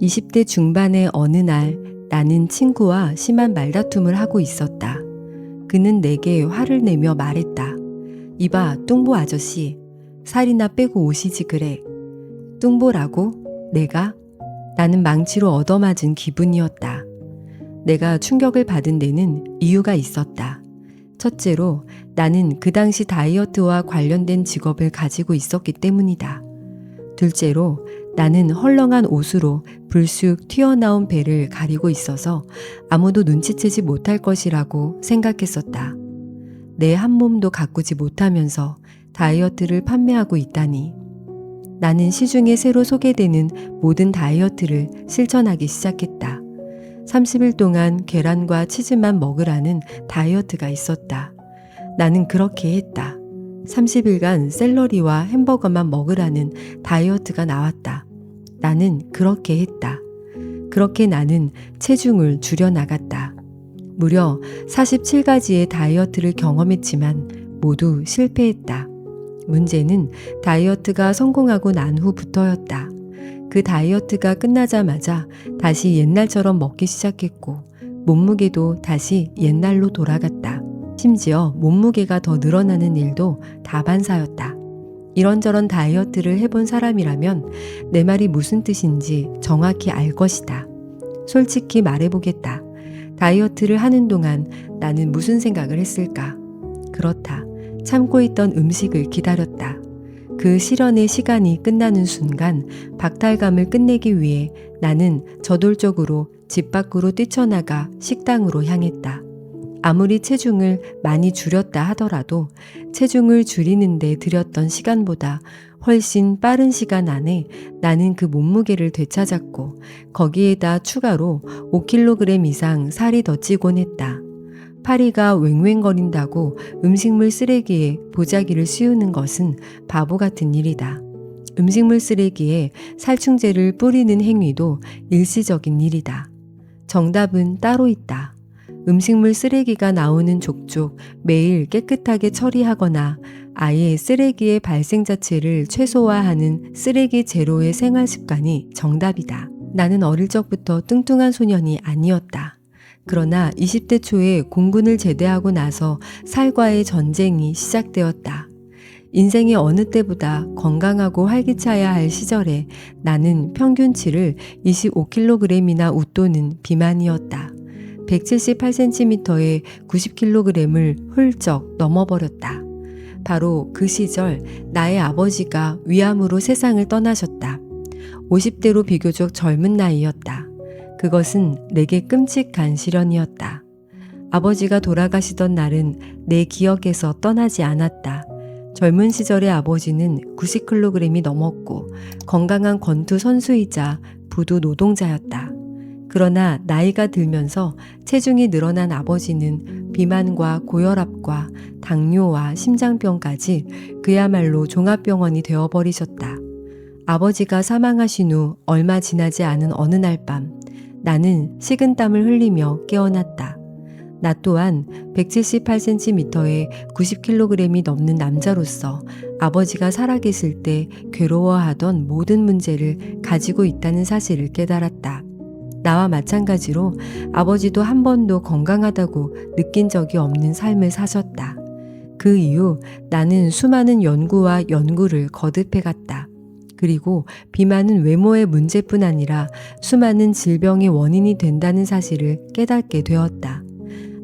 20대 중반의 어느 날 나는 친구와 심한 말다툼을 하고 있었다. 그는 내게 화를 내며 말했다. 이봐, 뚱보 아저씨. 살이나 빼고 오시지 그래. 뚱보라고? 내가? 나는 망치로 얻어맞은 기분이었다. 내가 충격을 받은 데는 이유가 있었다. 첫째로 나는 그 당시 다이어트와 관련된 직업을 가지고 있었기 때문이다. 둘째로 나는 헐렁한 옷으로 불쑥 튀어나온 배를 가리고 있어서 아무도 눈치채지 못할 것이라고 생각했었다. 내 한 몸도 가꾸지 못하면서 다이어트를 판매하고 있다니. 나는 시중에 새로 소개되는 모든 다이어트를 실천하기 시작했다. 30일 동안 계란과 치즈만 먹으라는 다이어트가 있었다. 나는 그렇게 했다. 30일간 샐러리와 햄버거만 먹으라는 다이어트가 나왔다. 나는 그렇게 했다. 그렇게 나는 체중을 줄여나갔다. 무려 47가지의 다이어트를 경험했지만 모두 실패했다. 문제는 다이어트가 성공하고 난 후부터였다. 그 다이어트가 끝나자마자 다시 옛날처럼 먹기 시작했고 몸무게도 다시 옛날로 돌아갔다. 심지어 몸무게가 더 늘어나는 일도 다반사였다. 이런저런 다이어트를 해본 사람이라면 내 말이 무슨 뜻인지 정확히 알 것이다. 솔직히 말해보겠다. 다이어트를 하는 동안 나는 무슨 생각을 했을까? 그렇다. 참고 있던 음식을 기다렸다. 그 실현의 시간이 끝나는 순간 박탈감을 끝내기 위해 나는 저돌적으로 집 밖으로 뛰쳐나가 식당으로 향했다. 아무리 체중을 많이 줄였다 하더라도 체중을 줄이는 데 들였던 시간보다 훨씬 빠른 시간 안에 나는 그 몸무게를 되찾았고 거기에다 추가로 5kg 이상 살이 더 찌곤 했다. 파리가 왱왱거린다고 음식물 쓰레기에 보자기를 씌우는 것은 바보 같은 일이다. 음식물 쓰레기에 살충제를 뿌리는 행위도 일시적인 일이다. 정답은 따로 있다. 음식물 쓰레기가 나오는 족족 매일 깨끗하게 처리하거나 아예 쓰레기의 발생 자체를 최소화하는 쓰레기 제로의 생활 습관이 정답이다. 나는 어릴 적부터 뚱뚱한 소년이 아니었다. 그러나 20대 초에 공군을 제대하고 나서 살과의 전쟁이 시작되었다. 인생의 어느 때보다 건강하고 활기차야 할 시절에 나는 평균치를 25kg이나 웃도는 비만이었다. 178cm에 90kg을 훌쩍 넘어버렸다. 바로 그 시절 나의 아버지가 위암으로 세상을 떠나셨다. 50대로 비교적 젊은 나이였다. 그것은 내게 끔찍한 시련이었다. 아버지가 돌아가시던 날은 내 기억에서 떠나지 않았다. 젊은 시절의 아버지는 90kg이 넘었고 건강한 권투 선수이자 부두 노동자였다. 그러나 나이가 들면서 체중이 늘어난 아버지는 비만과 고혈압과 당뇨와 심장병까지 그야말로 종합병원이 되어버리셨다. 아버지가 사망하신 후 얼마 지나지 않은 어느 날 밤 나는 식은땀을 흘리며 깨어났다. 나 또한 178cm에 90kg이 넘는 남자로서 아버지가 살아계실 때 괴로워하던 모든 문제를 가지고 있다는 사실을 깨달았다. 나와 마찬가지로 아버지도 한 번도 건강하다고 느낀 적이 없는 삶을 사셨다. 그 이후 나는 수많은 연구와 연구를 거듭해갔다. 그리고 비만은 외모의 문제뿐 아니라 수많은 질병의 원인이 된다는 사실을 깨닫게 되었다.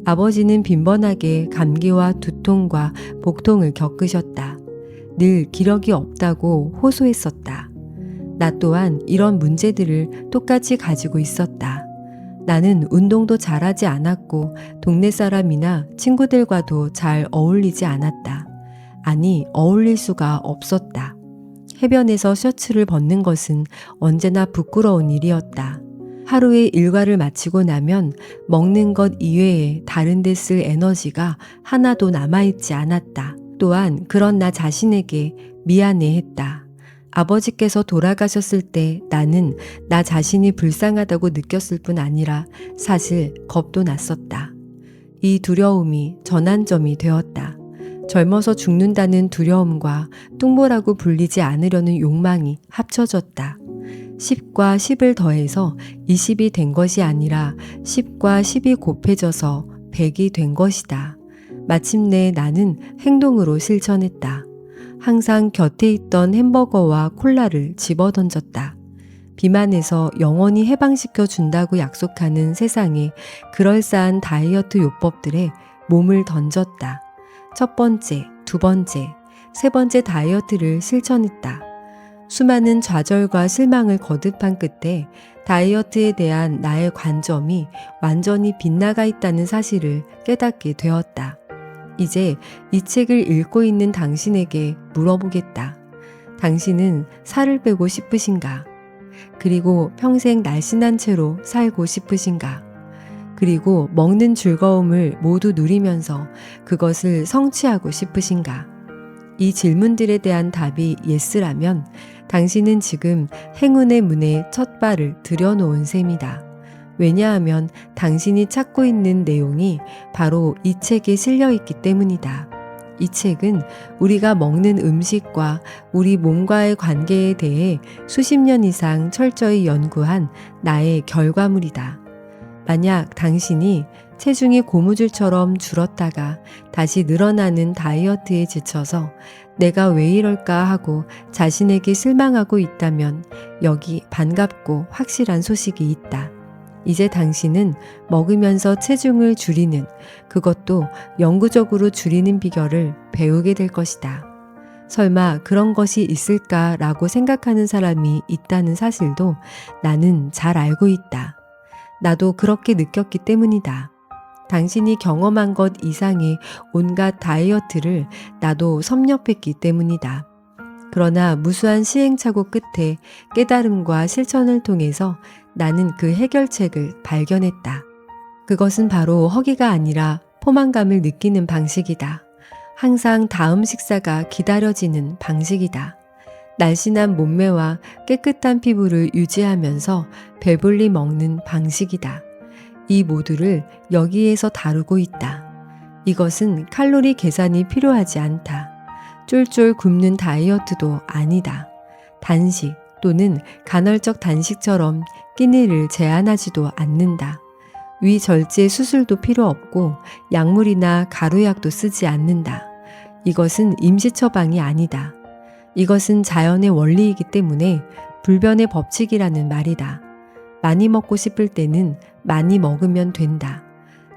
아버지는 빈번하게 감기와 두통과 복통을 겪으셨다. 늘 기력이 없다고 호소했었다. 나 또한 이런 문제들을 똑같이 가지고 있었다. 나는 운동도 잘하지 않았고 동네 사람이나 친구들과도 잘 어울리지 않았다. 아니, 어울릴 수가 없었다. 해변에서 셔츠를 벗는 것은 언제나 부끄러운 일이었다. 하루의 일과를 마치고 나면 먹는 것 이외에 다른 데 쓸 에너지가 하나도 남아있지 않았다. 또한 그런 나 자신에게 미안해했다. 아버지께서 돌아가셨을 때 나는 나 자신이 불쌍하다고 느꼈을 뿐 아니라 사실 겁도 났었다. 이 두려움이 전환점이 되었다. 젊어서 죽는다는 두려움과 뚱보라고 불리지 않으려는 욕망이 합쳐졌다. 10과 10을 더해서 20이 된 것이 아니라 10과 10이 곱해져서 100이 된 것이다. 마침내 나는 행동으로 실천했다. 항상 곁에 있던 햄버거와 콜라를 집어던졌다. 비만에서 영원히 해방시켜 준다고 약속하는 세상의 그럴싸한 다이어트 요법들에 몸을 던졌다. 첫 번째, 두 번째, 세 번째 다이어트를 실천했다. 수많은 좌절과 실망을 거듭한 끝에 다이어트에 대한 나의 관점이 완전히 빗나가 있다는 사실을 깨닫게 되었다. 이제 이 책을 읽고 있는 당신에게 물어보겠다. 당신은 살을 빼고 싶으신가? 그리고 평생 날씬한 채로 살고 싶으신가? 그리고 먹는 즐거움을 모두 누리면서 그것을 성취하고 싶으신가? 이 질문들에 대한 답이 예스라면 당신은 지금 행운의 문에 첫 발을 들여놓은 셈이다. 왜냐하면 당신이 찾고 있는 내용이 바로 이 책에 실려 있기 때문이다. 이 책은 우리가 먹는 음식과 우리 몸과의 관계에 대해 수십 년 이상 철저히 연구한 나의 결과물이다. 만약 당신이 체중이 고무줄처럼 줄었다가 다시 늘어나는 다이어트에 지쳐서 내가 왜 이럴까 하고 자신에게 실망하고 있다면 여기 반갑고 확실한 소식이 있다. 이제 당신은 먹으면서 체중을 줄이는, 그것도 영구적으로 줄이는 비결을 배우게 될 것이다. 설마 그런 것이 있을까라고 생각하는 사람이 있다는 사실도 나는 잘 알고 있다. 나도 그렇게 느꼈기 때문이다. 당신이 경험한 것 이상의 온갖 다이어트를 나도 섭렵했기 때문이다. 그러나 무수한 시행착오 끝에 깨달음과 실천을 통해서 나는 그 해결책을 발견했다. 그것은 바로 허기가 아니라 포만감을 느끼는 방식이다. 항상 다음 식사가 기다려지는 방식이다. 날씬한 몸매와 깨끗한 피부를 유지하면서 배불리 먹는 방식이다. 이 모두를 여기에서 다루고 있다. 이것은 칼로리 계산이 필요하지 않다. 쫄쫄 굶는 다이어트도 아니다. 단식 또는 간헐적 단식처럼 끼니를 제한하지도 않는다. 위절제 수술도 필요 없고 약물이나 가루약도 쓰지 않는다. 이것은 임시 처방이 아니다. 이것은 자연의 원리이기 때문에 불변의 법칙이라는 말이다. 많이 먹고 싶을 때는 많이 먹으면 된다.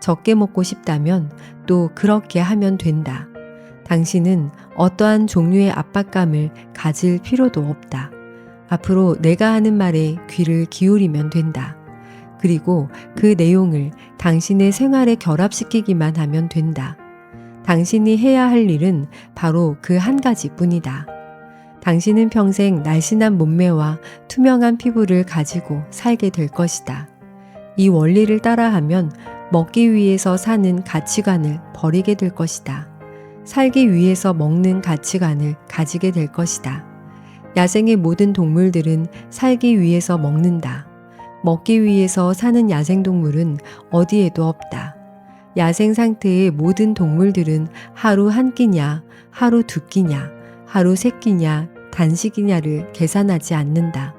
적게 먹고 싶다면 또 그렇게 하면 된다. 당신은 어떠한 종류의 압박감을 가질 필요도 없다. 앞으로 내가 하는 말에 귀를 기울이면 된다. 그리고 그 내용을 당신의 생활에 결합시키기만 하면 된다. 당신이 해야 할 일은 바로 그 한 가지뿐이다. 당신은 평생 날씬한 몸매와 투명한 피부를 가지고 살게 될 것이다. 이 원리를 따라하면 먹기 위해서 사는 가치관을 버리게 될 것이다. 살기 위해서 먹는 가치관을 가지게 될 것이다. 야생의 모든 동물들은 살기 위해서 먹는다. 먹기 위해서 사는 야생동물은 어디에도 없다. 야생 상태의 모든 동물들은 하루 한 끼냐, 하루 두 끼냐, 하루 세 끼냐, 단식이냐를 계산하지 않는다.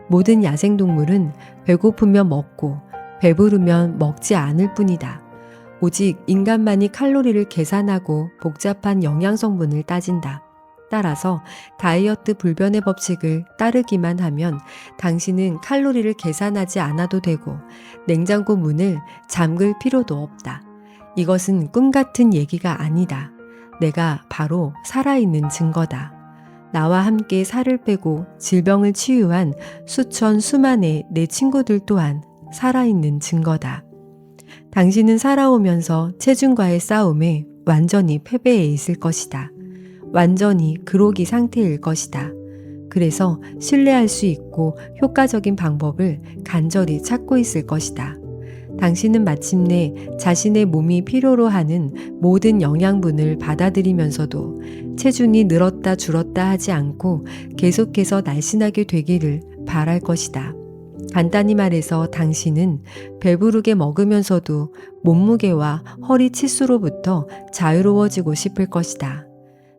모든 야생동물은 배고프면 먹고 배부르면 먹지 않을 뿐이다. 오직 인간만이 칼로리를 계산하고 복잡한 영양성분을 따진다. 따라서 다이어트 불변의 법칙을 따르기만 하면 당신은 칼로리를 계산하지 않아도 되고 냉장고 문을 잠글 필요도 없다. 이것은 꿈 같은 얘기가 아니다. 내가 바로 살아있는 증거다. 나와 함께 살을 빼고 질병을 치유한 수만의 내 친구들 또한 살아있는 증거다. 당신은 살아오면서 체중과의 싸움에 완전히 패배해 있을 것이다. 완전히 그로기 상태일 것이다. 그래서 신뢰할 수 있고 효과적인 방법을 간절히 찾고 있을 것이다. 당신은 마침내 자신의 몸이 필요로 하는 모든 영양분을 받아들이면서도 체중이 늘었다 줄었다 하지 않고 계속해서 날씬하게 되기를 바랄 것이다. 간단히 말해서 당신은 배부르게 먹으면서도 몸무게와 허리 치수로부터 자유로워지고 싶을 것이다.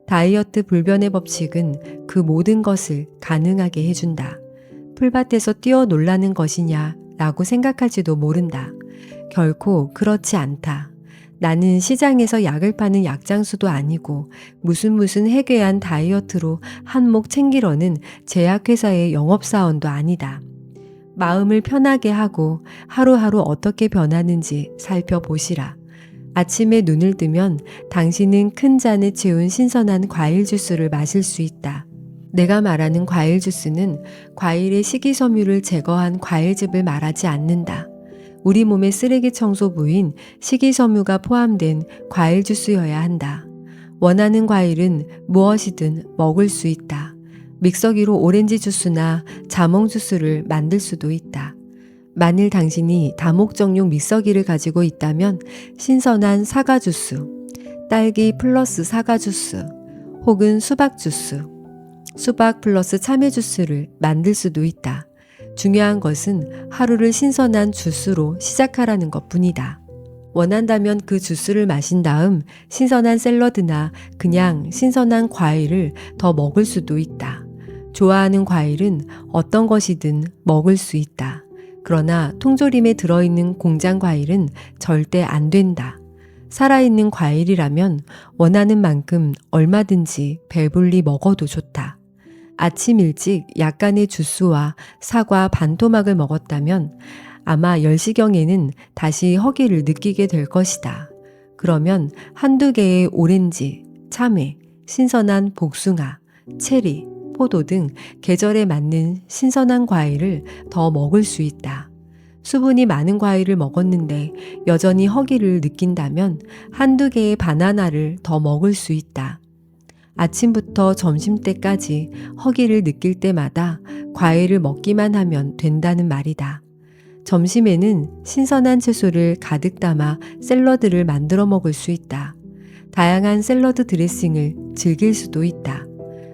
다이어트 불변의 법칙은 그 모든 것을 가능하게 해준다. 풀밭에서 뛰어놀라는 것이냐 라고 생각할지도 모른다. 결코 그렇지 않다. 나는 시장에서 약을 파는 약장수도 아니고 무슨 해괴한 다이어트로 한몫 챙기려는 제약회사의 영업사원도 아니다. 마음을 편하게 하고 하루하루 어떻게 변하는지 살펴보시라. 아침에 눈을 뜨면 당신은 큰 잔에 채운 신선한 과일 주스를 마실 수 있다. 내가 말하는 과일 주스는 과일의 식이섬유를 제거한 과일즙을 말하지 않는다. 우리 몸의 쓰레기 청소부인 식이섬유가 포함된 과일 주스여야 한다. 원하는 과일은 무엇이든 먹을 수 있다. 믹서기로 오렌지 주스나 자몽 주스를 만들 수도 있다. 만일 당신이 다목적용 믹서기를 가지고 있다면 신선한 사과 주스, 딸기 플러스 사과 주스, 혹은 수박 주스, 수박 플러스 참외 주스를 만들 수도 있다. 중요한 것은 하루를 신선한 주스로 시작하라는 것뿐이다. 원한다면 그 주스를 마신 다음 신선한 샐러드나 그냥 신선한 과일을 더 먹을 수도 있다. 좋아하는 과일은 어떤 것이든 먹을 수 있다. 그러나 통조림에 들어있는 공장 과일은 절대 안 된다. 살아있는 과일이라면 원하는 만큼 얼마든지 배불리 먹어도 좋다. 아침 일찍 약간의 주스와 사과 반 토막을 먹었다면 아마 10시경에는 다시 허기를 느끼게 될 것이다. 그러면 한두 개의 오렌지, 참외, 신선한 복숭아, 체리, 포도 등 계절에 맞는 신선한 과일을 더 먹을 수 있다. 수분이 많은 과일을 먹었는데 여전히 허기를 느낀다면 한두 개의 바나나를 더 먹을 수 있다. 아침부터 점심때까지 허기를 느낄 때마다 과일을 먹기만 하면 된다는 말이다. 점심에는 신선한 채소를 가득 담아 샐러드를 만들어 먹을 수 있다. 다양한 샐러드 드레싱을 즐길 수도 있다.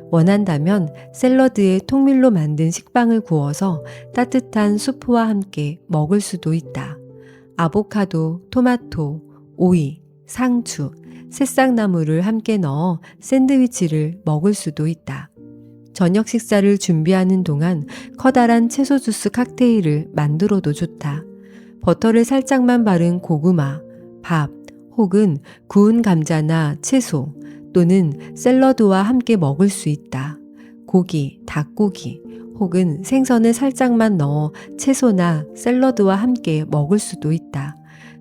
원한다면 샐러드에 통밀로 만든 식빵을 구워서 따뜻한 수프와 함께 먹을 수도 있다. 아보카도, 토마토, 오이, 상추, 새싹나무를 함께 넣어 샌드위치를 먹을 수도 있다. 저녁 식사를 준비하는 동안 커다란 채소 주스 칵테일을 만들어도 좋다. 버터를 살짝만 바른 고구마, 밥, 혹은 구운 감자나 채소, 또는 샐러드와 함께 먹을 수 있다. 고기, 닭고기, 혹은 생선을 살짝만 넣어 채소나 샐러드와 함께 먹을 수도 있다.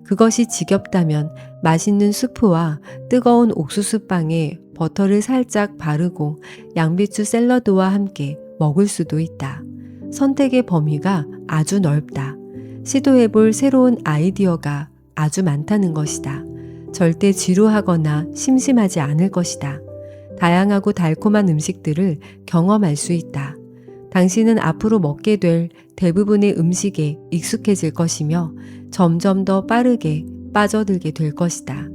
그것이 지겹다면 맛있는 수프와 뜨거운 옥수수빵에 버터를 살짝 바르고 양배추 샐러드와 함께 먹을 수도 있다. 선택의 범위가 아주 넓다. 시도해볼 새로운 아이디어가 아주 많다는 것이다. 절대 지루하거나 심심하지 않을 것이다. 다양하고 달콤한 음식들을 경험할 수 있다. 당신은 앞으로 먹게 될 대부분의 음식에 익숙해질 것이며 점점 더 빠르게 빠져들게 될 것이다.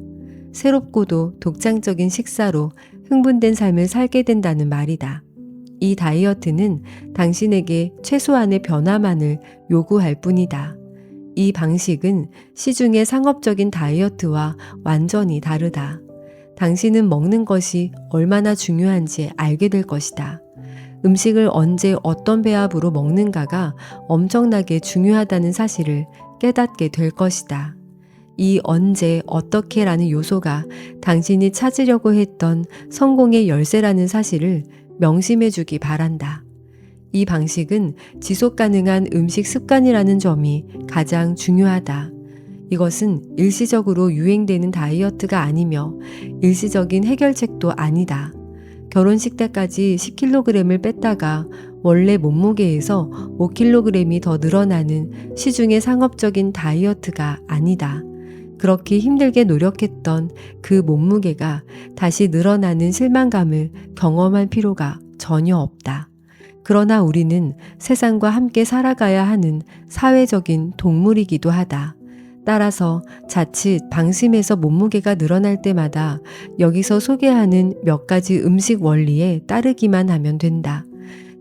새롭고도 독창적인 식사로 흥분된 삶을 살게 된다는 말이다. 이 다이어트는 당신에게 최소한의 변화만을 요구할 뿐이다. 이 방식은 시중의 상업적인 다이어트와 완전히 다르다. 당신은 먹는 것이 얼마나 중요한지 알게 될 것이다. 음식을 언제 어떤 배합으로 먹는가가 엄청나게 중요하다는 사실을 깨닫게 될 것이다. 이 언제 어떻게라는 요소가 당신이 찾으려고 했던 성공의 열쇠라는 사실을 명심해 주기 바란다. 이 방식은 지속 가능한 음식 습관이라는 점이 가장 중요하다. 이것은 일시적으로 유행되는 다이어트가 아니며 일시적인 해결책도 아니다. 결혼식 때까지 10kg을 뺐다가 원래 몸무게에서 5kg이 더 늘어나는 시중의 상업적인 다이어트가 아니다. 그렇게 힘들게 노력했던 그 몸무게가 다시 늘어나는 실망감을 경험할 필요가 전혀 없다. 그러나 우리는 세상과 함께 살아가야 하는 사회적인 동물이기도 하다. 따라서 자칫 방심해서 몸무게가 늘어날 때마다 여기서 소개하는 몇 가지 음식 원리에 따르기만 하면 된다.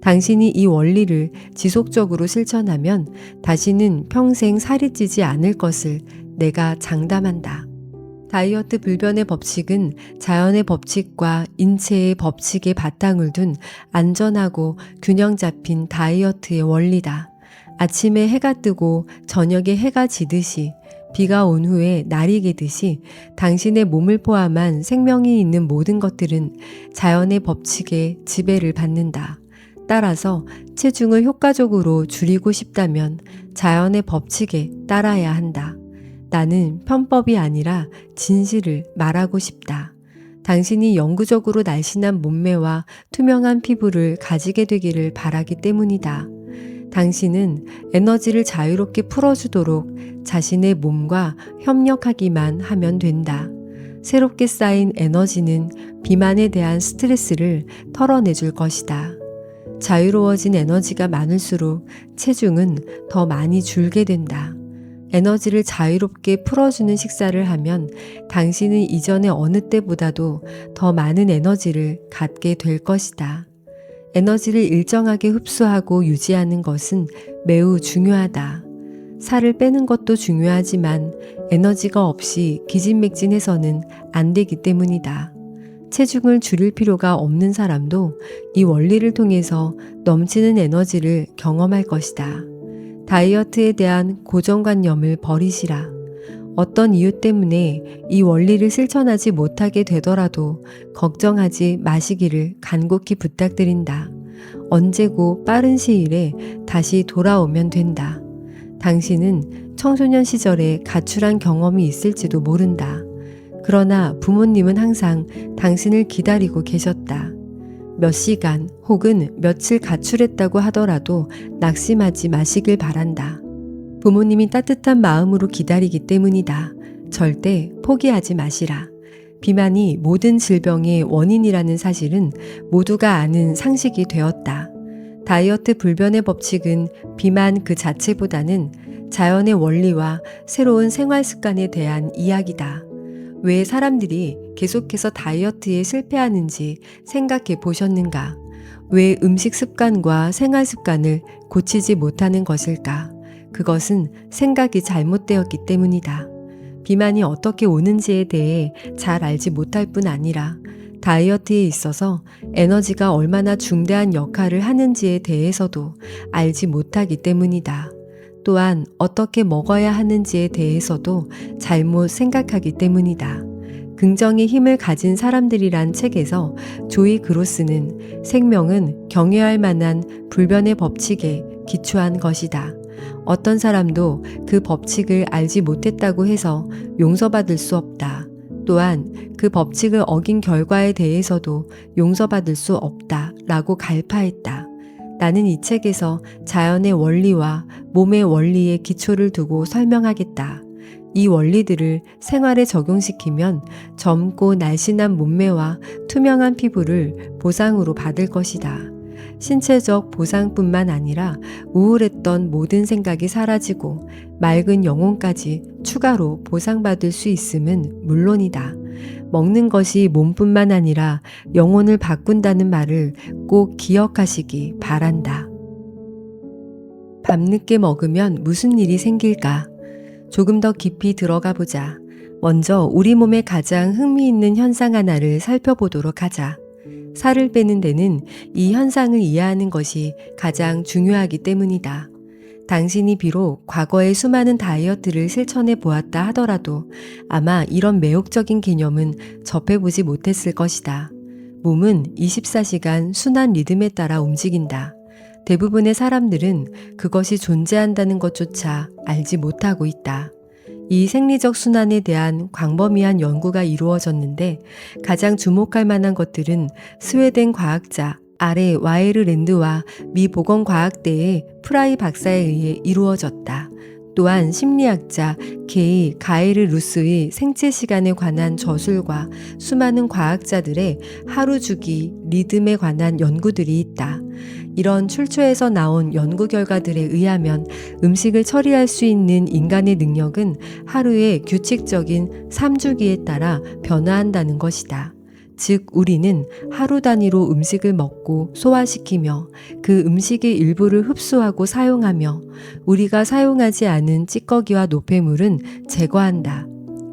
당신이 이 원리를 지속적으로 실천하면 다시는 평생 살이 찌지 않을 것을 내가 장담한다. 다이어트 불변의 법칙은 자연의 법칙과 인체의 법칙에 바탕을 둔 안전하고 균형 잡힌 다이어트의 원리다. 아침에 해가 뜨고 저녁에 해가 지듯이 비가 온 후에 날이 개듯이 당신의 몸을 포함한 생명이 있는 모든 것들은 자연의 법칙에 지배를 받는다. 따라서 체중을 효과적으로 줄이고 싶다면 자연의 법칙에 따라야 한다. 나는 편법이 아니라 진실을 말하고 싶다. 당신이 영구적으로 날씬한 몸매와 투명한 피부를 가지게 되기를 바라기 때문이다. 당신은 에너지를 자유롭게 풀어주도록 자신의 몸과 협력하기만 하면 된다. 새롭게 쌓인 에너지는 비만에 대한 스트레스를 털어내줄 것이다. 자유로워진 에너지가 많을수록 체중은 더 많이 줄게 된다. 에너지를 자유롭게 풀어주는 식사를 하면 당신은 이전의 어느 때보다도 더 많은 에너지를 갖게 될 것이다. 에너지를 일정하게 흡수하고 유지하는 것은 매우 중요하다. 살을 빼는 것도 중요하지만 에너지가 없이 기진맥진해서는 안 되기 때문이다. 체중을 줄일 필요가 없는 사람도 이 원리를 통해서 넘치는 에너지를 경험할 것이다. 다이어트에 대한 고정관념을 버리시라. 어떤 이유 때문에 이 원리를 실천하지 못하게 되더라도 걱정하지 마시기를 간곡히 부탁드린다. 언제고 빠른 시일에 다시 돌아오면 된다. 당신은 청소년 시절에 가출한 경험이 있을지도 모른다. 그러나 부모님은 항상 당신을 기다리고 계셨다. 몇 시간 혹은 며칠 가출했다고 하더라도 낙심하지 마시길 바란다. 부모님이 따뜻한 마음으로 기다리기 때문이다. 절대 포기하지 마시라. 비만이 모든 질병의 원인이라는 사실은 모두가 아는 상식이 되었다. 다이어트 불변의 법칙은 비만 그 자체보다는 자연의 원리와 새로운 생활 습관에 대한 이야기다. 왜 사람들이 계속해서 다이어트에 실패하는지 생각해 보셨는가? 왜 음식 습관과 생활 습관을 고치지 못하는 것일까? 그것은 생각이 잘못되었기 때문이다. 비만이 어떻게 오는지에 대해 잘 알지 못할 뿐 아니라 다이어트에 있어서 에너지가 얼마나 중대한 역할을 하는지에 대해서도 알지 못하기 때문이다. 또한 어떻게 먹어야 하는지에 대해서도 잘못 생각하기 때문이다. 긍정의 힘을 가진 사람들이란 책에서 조이 그로스는 생명은 경외할 만한 불변의 법칙에 기초한 것이다. 어떤 사람도 그 법칙을 알지 못했다고 해서 용서받을 수 없다. 또한 그 법칙을 어긴 결과에 대해서도 용서받을 수 없다 라고 갈파했다. 나는 이 책에서 자연의 원리와 몸의 원리에 기초를 두고 설명하겠다. 이 원리들을 생활에 적용시키면 젊고 날씬한 몸매와 투명한 피부를 보상으로 받을 것이다. 신체적 보상뿐만 아니라 우울했던 모든 생각이 사라지고 맑은 영혼까지 추가로 보상받을 수 있음은 물론이다. 먹는 것이 몸뿐만 아니라 영혼을 바꾼다는 말을 꼭 기억하시기 바란다. 밤늦게 먹으면 무슨 일이 생길까? 조금 더 깊이 들어가 보자. 먼저 우리 몸의 가장 흥미있는 현상 하나를 살펴보도록 하자. 살을 빼는 데는 이 현상을 이해하는 것이 가장 중요하기 때문이다. 당신이 비록 과거에 수많은 다이어트를 실천해 보았다 하더라도 아마 이런 매혹적인 개념은 접해보지 못했을 것이다. 몸은 24시간 순환 리듬에 따라 움직인다. 대부분의 사람들은 그것이 존재한다는 것조차 알지 못하고 있다. 이 생리적 순환에 대한 광범위한 연구가 이루어졌는데 가장 주목할 만한 것들은 스웨덴 과학자 아레 와에르랜드와 미 보건과학대의 프라이 박사에 의해 이루어졌다. 또한 심리학자 게이 가에르 루스의 생체 시간에 관한 저술과 수많은 과학자들의 하루 주기 리듬에 관한 연구들이 있다. 이런 출처에서 나온 연구 결과들에 의하면 음식을 처리할 수 있는 인간의 능력은 하루의 규칙적인 3주기에 따라 변화한다는 것이다. 즉 우리는 하루 단위로 음식을 먹고 소화시키며 그 음식의 일부를 흡수하고 사용하며 우리가 사용하지 않은 찌꺼기와 노폐물은 제거한다.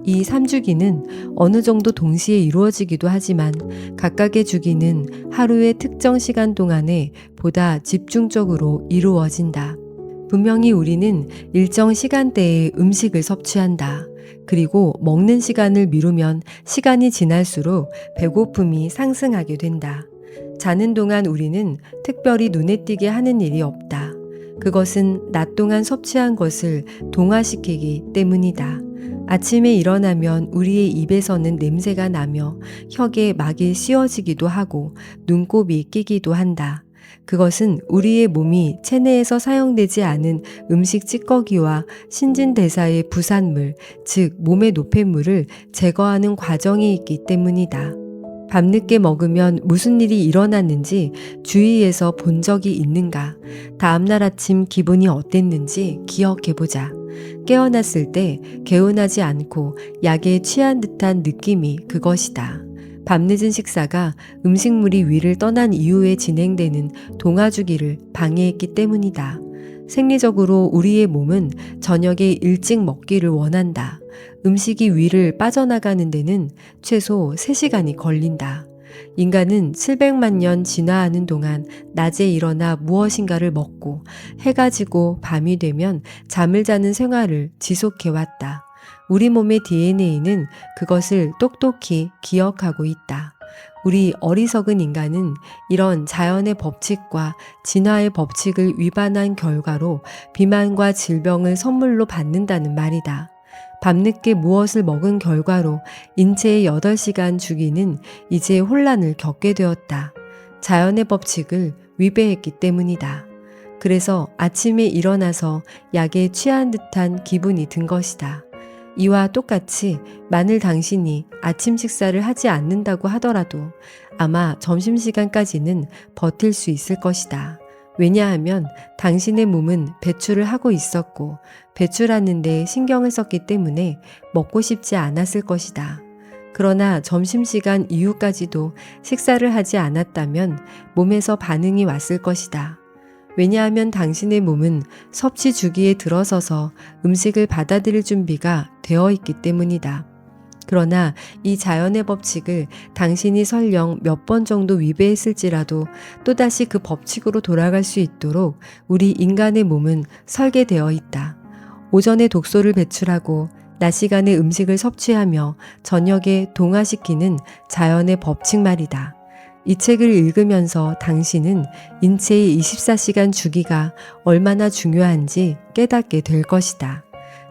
이 3주기는 어느 정도 동시에 이루어지기도 하지만 각각의 주기는 하루의 특정 시간 동안에 보다 집중적으로 이루어진다. 분명히 우리는 일정 시간대에 음식을 섭취한다. 그리고 먹는 시간을 미루면 시간이 지날수록 배고픔이 상승하게 된다. 자는 동안 우리는 특별히 눈에 띄게 하는 일이 없다. 그것은 낮 동안 섭취한 것을 동화시키기 때문이다. 아침에 일어나면 우리의 입에서는 냄새가 나며 혀에 막이 씌워지기도 하고 눈곱이 끼기도 한다. 그것은 우리의 몸이 체내에서 사용되지 않은 음식 찌꺼기와 신진대사의 부산물, 즉 몸의 노폐물을 제거하는 과정이 있기 때문이다. 밤늦게 먹으면 무슨 일이 일어났는지 주위에서 본 적이 있는가? 다음날 아침 기분이 어땠는지 기억해보자. 깨어났을 때 개운하지 않고 약에 취한 듯한 느낌이 그것이다. 밤늦은 식사가 음식물이 위를 떠난 이후에 진행되는 동화주기를 방해했기 때문이다. 생리적으로 우리의 몸은 저녁에 일찍 먹기를 원한다. 음식이 위를 빠져나가는 데는 최소 3시간이 걸린다. 인간은 700만 년 진화하는 동안 낮에 일어나 무엇인가를 먹고 해가 지고 밤이 되면 잠을 자는 생활을 지속해왔다. 우리 몸의 DNA는 그것을 똑똑히 기억하고 있다. 우리 어리석은 인간은 이런 자연의 법칙과 진화의 법칙을 위반한 결과로 비만과 질병을 선물로 받는다는 말이다. 밤늦게 무엇을 먹은 결과로 인체의 8시간 주기는 이제 혼란을 겪게 되었다. 자연의 법칙을 위배했기 때문이다. 그래서 아침에 일어나서 약에 취한 듯한 기분이 든 것이다. 이와 똑같이 만일 당신이 아침 식사를 하지 않는다고 하더라도 아마 점심시간까지는 버틸 수 있을 것이다. 왜냐하면 당신의 몸은 배출을 하고 있었고 배출하는 데 신경을 썼기 때문에 먹고 싶지 않았을 것이다. 그러나 점심시간 이후까지도 식사를 하지 않았다면 몸에서 반응이 왔을 것이다. 왜냐하면 당신의 몸은 섭취 주기에 들어서서 음식을 받아들일 준비가 되어 있기 때문이다. 그러나 이 자연의 법칙을 당신이 설령 몇 번 정도 위배했을지라도 또다시 그 법칙으로 돌아갈 수 있도록 우리 인간의 몸은 설계되어 있다. 오전에 독소를 배출하고 낮 시간에 음식을 섭취하며 저녁에 동화시키는 자연의 법칙 말이다. 이 책을 읽으면서 당신은 인체의 24시간 주기가 얼마나 중요한지 깨닫게 될 것이다.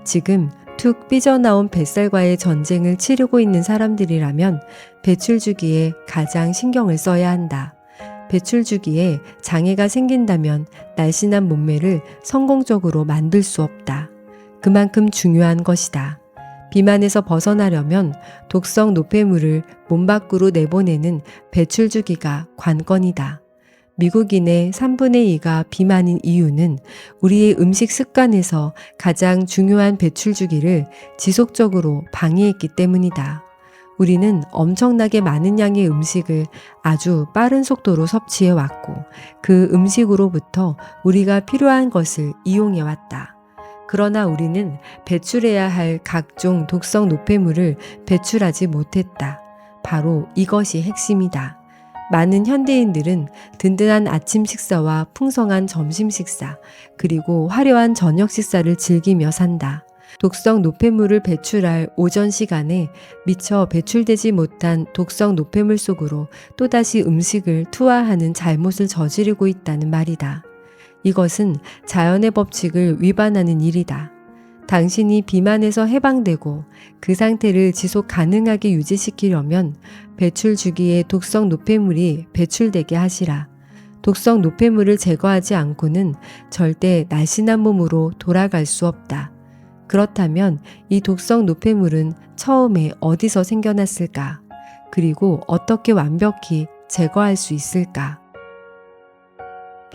지금 툭 삐져나온 뱃살과의 전쟁을 치르고 있는 사람들이라면 배출 주기에 가장 신경을 써야 한다. 배출 주기에 장애가 생긴다면 날씬한 몸매를 성공적으로 만들 수 없다. 그만큼 중요한 것이다. 비만에서 벗어나려면 독성 노폐물을 몸 밖으로 내보내는 배출 주기가 관건이다. 미국인의 3분의 2가 비만인 이유는 우리의 음식 습관에서 가장 중요한 배출 주기를 지속적으로 방해했기 때문이다. 우리는 엄청나게 많은 양의 음식을 아주 빠른 속도로 섭취해왔고 그 음식으로부터 우리가 필요한 것을 이용해왔다. 그러나 우리는 배출해야 할 각종 독성 노폐물을 배출하지 못했다. 바로 이것이 핵심이다. 많은 현대인들은 든든한 아침 식사와 풍성한 점심 식사, 그리고 화려한 저녁 식사를 즐기며 산다. 독성 노폐물을 배출할 오전 시간에 미처 배출되지 못한 독성 노폐물 속으로 또다시 음식을 투하하는 잘못을 저지르고 있다는 말이다. 이것은 자연의 법칙을 위반하는 일이다. 당신이 비만에서 해방되고 그 상태를 지속 가능하게 유지시키려면 배출 주기에 독성 노폐물이 배출되게 하시라. 독성 노폐물을 제거하지 않고는 절대 날씬한 몸으로 돌아갈 수 없다. 그렇다면 이 독성 노폐물은 처음에 어디서 생겨났을까? 그리고 어떻게 완벽히 제거할 수 있을까?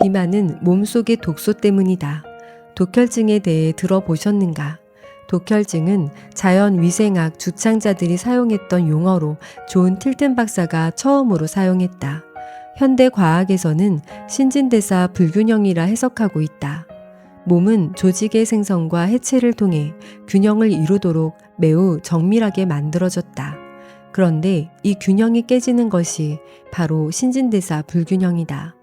비만은 몸속의 독소 때문이다. 독혈증에 대해 들어보셨는가? 독혈증은 자연위생학 주창자들이 사용했던 용어로 존 틸튼 박사가 처음으로 사용했다. 현대 과학에서는 신진대사 불균형이라 해석하고 있다. 몸은 조직의 생성과 해체를 통해 균형을 이루도록 매우 정밀하게 만들어졌다. 그런데 이 균형이 깨지는 것이 바로 신진대사 불균형이다.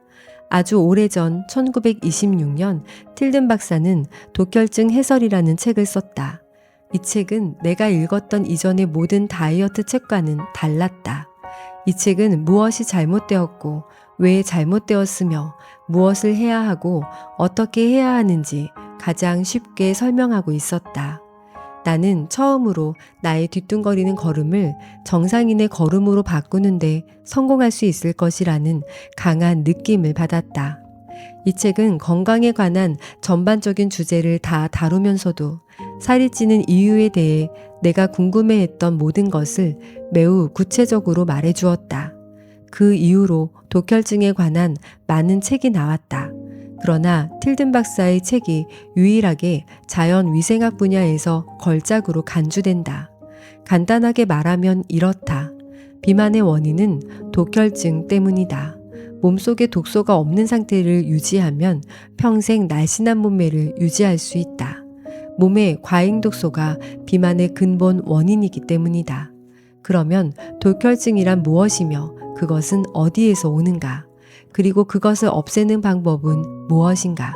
아주 오래전 1926년 틸든 박사는 독혈증 해설이라는 책을 썼다. 이 책은 내가 읽었던 이전의 모든 다이어트 책과는 달랐다. 이 책은 무엇이 잘못되었고 왜 잘못되었으며 무엇을 해야 하고 어떻게 해야 하는지 가장 쉽게 설명하고 있었다. 나는 처음으로 나의 뒤뚱거리는 걸음을 정상인의 걸음으로 바꾸는데 성공할 수 있을 것이라는 강한 느낌을 받았다. 이 책은 건강에 관한 전반적인 주제를 다 다루면서도 살이 찌는 이유에 대해 내가 궁금해했던 모든 것을 매우 구체적으로 말해주었다. 그 이후로 독혈증에 관한 많은 책이 나왔다. 그러나 틸든 박사의 책이 유일하게 자연위생학 분야에서 걸작으로 간주된다. 간단하게 말하면 이렇다. 비만의 원인은 독혈증 때문이다. 몸속에 독소가 없는 상태를 유지하면 평생 날씬한 몸매를 유지할 수 있다. 몸의 과잉 독소가 비만의 근본 원인이기 때문이다. 그러면 독혈증이란 무엇이며 그것은 어디에서 오는가? 그리고 그것을 없애는 방법은 무엇인가?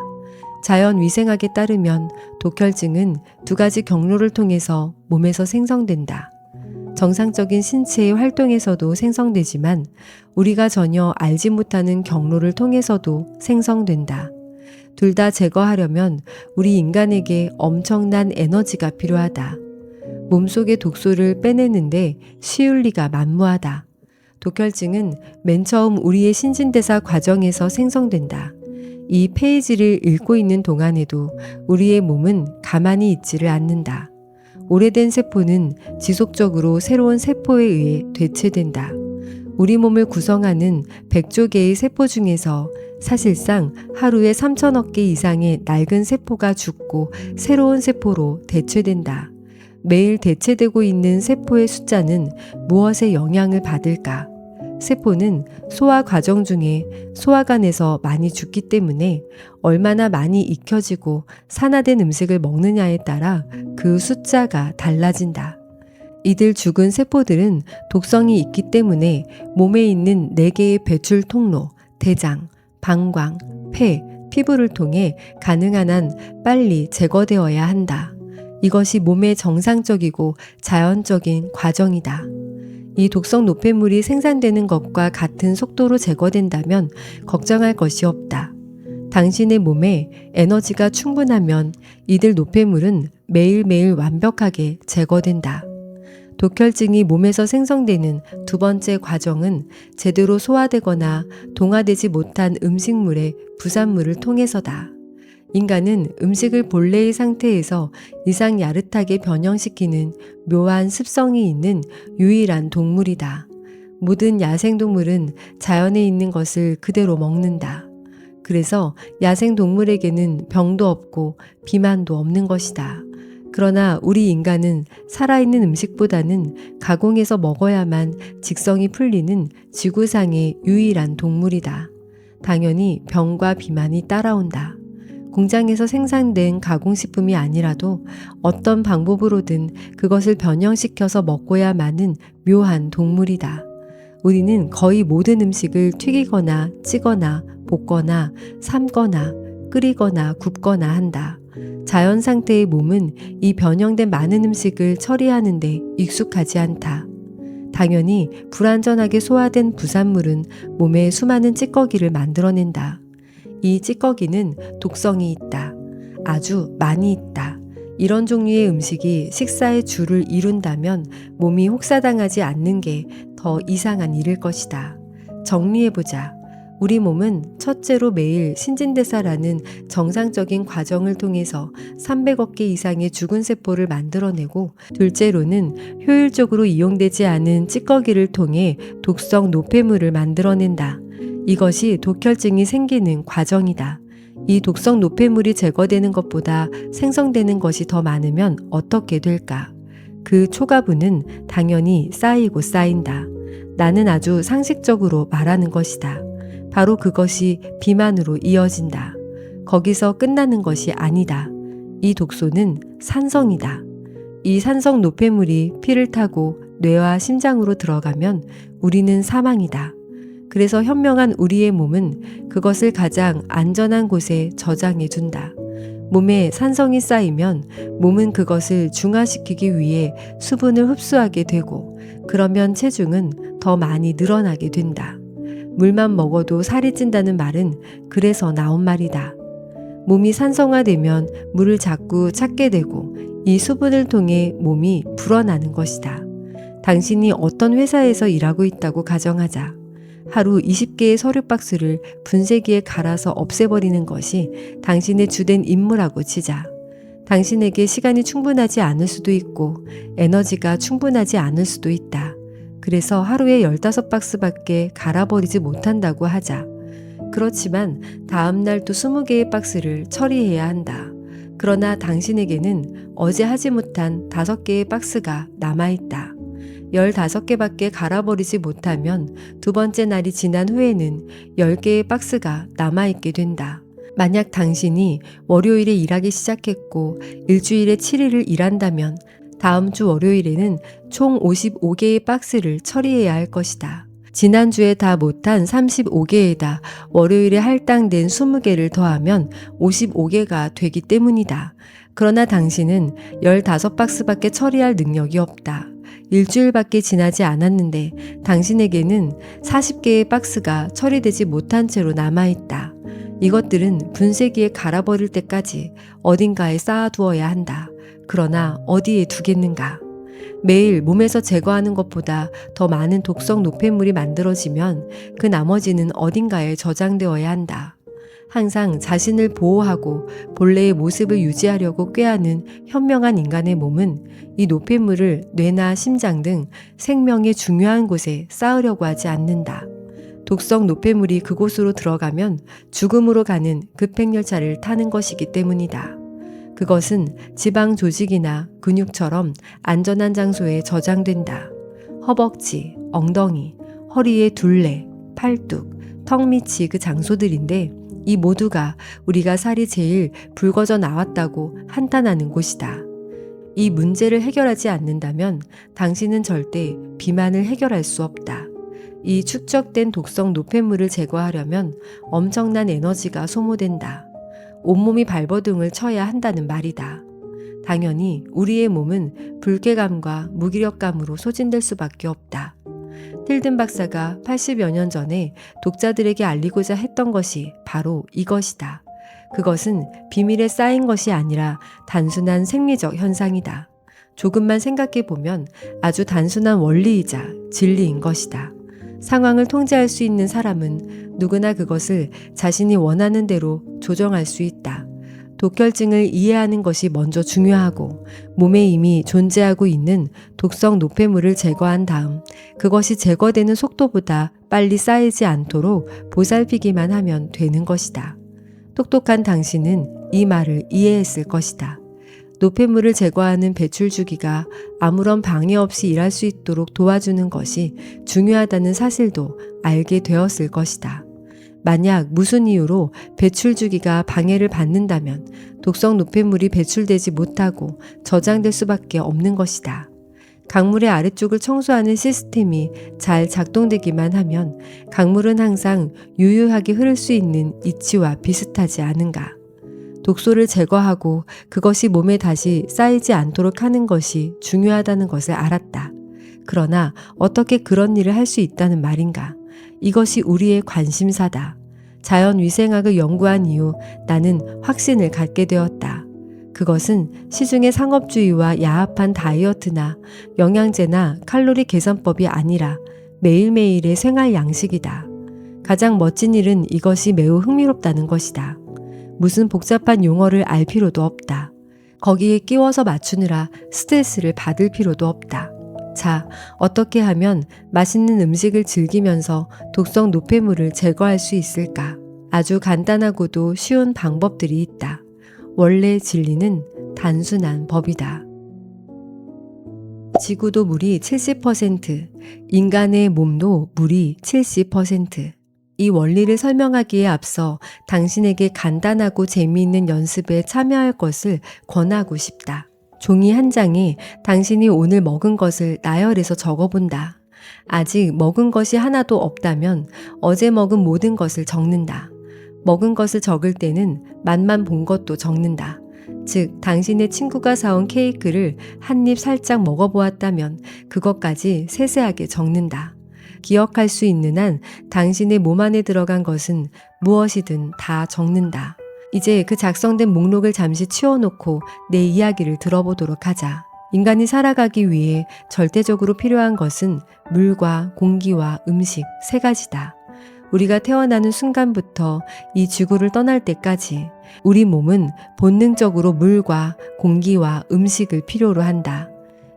자연위생학에 따르면 독혈증은 두 가지 경로를 통해서 몸에서 생성된다. 정상적인 신체의 활동에서도 생성되지만 우리가 전혀 알지 못하는 경로를 통해서도 생성된다. 둘 다 제거하려면 우리 인간에게 엄청난 에너지가 필요하다. 몸속의 독소를 빼내는데 쉬울 리가 만무하다. 독혈증은 맨 처음 우리의 신진대사 과정에서 생성된다. 이 페이지를 읽고 있는 동안에도 우리의 몸은 가만히 있지를 않는다. 오래된 세포는 지속적으로 새로운 세포에 의해 되체된다. 우리 몸을 구성하는 100조 개의 세포 중에서 사실상 하루에 3천억 개 이상의 낡은 세포가 죽고 새로운 세포로 대체된다. 매일 대체되고 있는 세포의 숫자는 무엇에 영향을 받을까? 세포는 소화 과정 중에 소화관에서 많이 죽기 때문에 얼마나 많이 익혀지고 산화된 음식을 먹느냐에 따라 그 숫자가 달라진다. 이들 죽은 세포들은 독성이 있기 때문에 몸에 있는 4개의 배출 통로, 대장, 방광, 폐, 피부를 통해 가능한 한 빨리 제거되어야 한다. 이것이 몸의 정상적이고 자연적인 과정이다. 이 독성 노폐물이 생산되는 것과 같은 속도로 제거된다면 걱정할 것이 없다. 당신의 몸에 에너지가 충분하면 이들 노폐물은 매일매일 완벽하게 제거된다. 독혈증이 몸에서 생성되는 두 번째 과정은 제대로 소화되거나 동화되지 못한 음식물의 부산물을 통해서다. 인간은 음식을 본래의 상태에서 이상 야릇하게 변형시키는 묘한 습성이 있는 유일한 동물이다. 모든 야생동물은 자연에 있는 것을 그대로 먹는다. 그래서 야생동물에게는 병도 없고 비만도 없는 것이다. 그러나 우리 인간은 살아있는 음식보다는 가공해서 먹어야만 직성이 풀리는 지구상의 유일한 동물이다. 당연히 병과 비만이 따라온다. 공장에서 생산된 가공식품이 아니라도 어떤 방법으로든 그것을 변형시켜서 먹고야 마는 묘한 동물이다. 우리는 거의 모든 음식을 튀기거나 찌거나 볶거나 삶거나 끓이거나 굽거나 한다. 자연 상태의 몸은 이 변형된 많은 음식을 처리하는데 익숙하지 않다. 당연히 불완전하게 소화된 부산물은 몸에 수많은 찌꺼기를 만들어낸다. 이 찌꺼기는 독성이 있다. 아주 많이 있다. 이런 종류의 음식이 식사의 주를 이룬다면 몸이 혹사당하지 않는 게 더 이상한 일일 것이다. 정리해보자. 우리 몸은 첫째로 매일 신진대사라는 정상적인 과정을 통해서 300억 개 이상의 죽은 세포를 만들어내고, 둘째로는 효율적으로 이용되지 않은 찌꺼기를 통해 독성 노폐물을 만들어낸다. 이것이 독혈증이 생기는 과정이다. 이 독성 노폐물이 제거되는 것보다 생성되는 것이 더 많으면 어떻게 될까? 그 초과분은 당연히 쌓이고 쌓인다. 나는 아주 상식적으로 말하는 것이다. 바로 그것이 비만으로 이어진다. 거기서 끝나는 것이 아니다. 이 독소는 산성이다. 이 산성 노폐물이 피를 타고 뇌와 심장으로 들어가면 우리는 사망이다. 그래서 현명한 우리의 몸은 그것을 가장 안전한 곳에 저장해 둔다. 몸에 산성이 쌓이면 몸은 그것을 중화시키기 위해 수분을 흡수하게 되고, 그러면 체중은 더 많이 늘어나게 된다. 물만 먹어도 살이 찐다는 말은 그래서 나온 말이다. 몸이 산성화되면 물을 자꾸 찾게 되고 이 수분을 통해 몸이 불어나는 것이다. 당신이 어떤 회사에서 일하고 있다고 가정하자. 하루 20개의 서류 박스를 분쇄기에 갈아서 없애버리는 것이 당신의 주된 임무라고 치자. 당신에게 시간이 충분하지 않을 수도 있고 에너지가 충분하지 않을 수도 있다. 그래서 하루에 15박스밖에 갈아버리지 못한다고 하자. 그렇지만 다음날 또 20개의 박스를 처리해야 한다. 그러나 당신에게는 어제 하지 못한 5개의 박스가 남아있다. 15개밖에 갈아버리지 못하면 두 번째 날이 지난 후에는 10개의 박스가 남아있게 된다. 만약 당신이 월요일에 일하기 시작했고 일주일에 7일을 일한다면 다음 주 월요일에는 총 55개의 박스를 처리해야 할 것이다. 지난주에 다 못한 35개에다 월요일에 할당된 20개를 더하면 55개가 되기 때문이다. 그러나 당신은 15박스밖에 처리할 능력이 없다. 일주일밖에 지나지 않았는데 당신에게는 40개의 박스가 처리되지 못한 채로 남아있다. 이것들은 분쇄기에 갈아버릴 때까지 어딘가에 쌓아두어야 한다. 그러나 어디에 두겠는가? 매일 몸에서 제거하는 것보다 더 많은 독성 노폐물이 만들어지면 그 나머지는 어딘가에 저장되어야 한다. 항상 자신을 보호하고 본래의 모습을 유지하려고 꾀하는 현명한 인간의 몸은 이 노폐물을 뇌나 심장 등 생명의 중요한 곳에 쌓으려고 하지 않는다. 독성 노폐물이 그곳으로 들어가면 죽음으로 가는 급행열차를 타는 것이기 때문이다. 그것은 지방 조직이나 근육처럼 안전한 장소에 저장된다. 허벅지, 엉덩이, 허리의 둘레, 팔뚝, 턱 밑이 그 장소들인데 이 모두가 우리가 살이 제일 붉어져 나왔다고 한탄하는 곳이다. 이 문제를 해결하지 않는다면 당신은 절대 비만을 해결할 수 없다. 이 축적된 독성 노폐물을 제거하려면 엄청난 에너지가 소모된다. 온몸이 발버둥을 쳐야 한다는 말이다. 당연히 우리의 몸은 불쾌감과 무기력감으로 소진될 수밖에 없다. 틸든 박사가 80여 년 전에 독자들에게 알리고자 했던 것이 바로 이것이다. 그것은 비밀에 쌓인 것이 아니라 단순한 생리적 현상이다. 조금만 생각해 보면 아주 단순한 원리이자 진리인 것이다. 상황을 통제할 수 있는 사람은 누구나 그것을 자신이 원하는 대로 조정할 수 있다. 독혈증을 이해하는 것이 먼저 중요하고 몸에 이미 존재하고 있는 독성 노폐물을 제거한 다음 그것이 제거되는 속도보다 빨리 쌓이지 않도록 보살피기만 하면 되는 것이다. 똑똑한 당신은 이 말을 이해했을 것이다. 노폐물을 제거하는 배출 주기가 아무런 방해 없이 일할 수 있도록 도와주는 것이 중요하다는 사실도 알게 되었을 것이다. 만약 무슨 이유로 배출 주기가 방해를 받는다면 독성 노폐물이 배출되지 못하고 저장될 수밖에 없는 것이다. 강물의 아래쪽을 청소하는 시스템이 잘 작동되기만 하면 강물은 항상 유유하게 흐를 수 있는 이치와 비슷하지 않은가? 독소를 제거하고 그것이 몸에 다시 쌓이지 않도록 하는 것이 중요하다는 것을 알았다. 그러나 어떻게 그런 일을 할 수 있다는 말인가? 이것이 우리의 관심사다. 자연위생학을 연구한 이후 나는 확신을 갖게 되었다. 그것은 시중의 상업주의와 야합한 다이어트나 영양제나 칼로리 계산법이 아니라 매일매일의 생활 양식이다. 가장 멋진 일은 이것이 매우 흥미롭다는 것이다. 무슨 복잡한 용어를 알 필요도 없다. 거기에 끼워서 맞추느라 스트레스를 받을 필요도 없다. 자, 어떻게 하면 맛있는 음식을 즐기면서 독성 노폐물을 제거할 수 있을까? 아주 간단하고도 쉬운 방법들이 있다. 원래 진리는 단순한 법이다. 지구도 물이 70%, 인간의 몸도 물이 70%. 이 원리를 설명하기에 앞서 당신에게 간단하고 재미있는 연습에 참여할 것을 권하고 싶다. 종이 한 장에 당신이 오늘 먹은 것을 나열해서 적어본다. 아직 먹은 것이 하나도 없다면 어제 먹은 모든 것을 적는다. 먹은 것을 적을 때는 맛만 본 것도 적는다. 즉, 당신의 친구가 사온 케이크를 한 입 살짝 먹어보았다면 그것까지 세세하게 적는다. 기억할 수 있는 한 당신의 몸 안에 들어간 것은 무엇이든 다 적는다. 이제 그 작성된 목록을 잠시 치워놓고 내 이야기를 들어보도록 하자. 인간이 살아가기 위해 절대적으로 필요한 것은 물과 공기와 음식 세 가지다. 우리가 태어나는 순간부터 이 지구를 떠날 때까지 우리 몸은 본능적으로 물과 공기와 음식을 필요로 한다.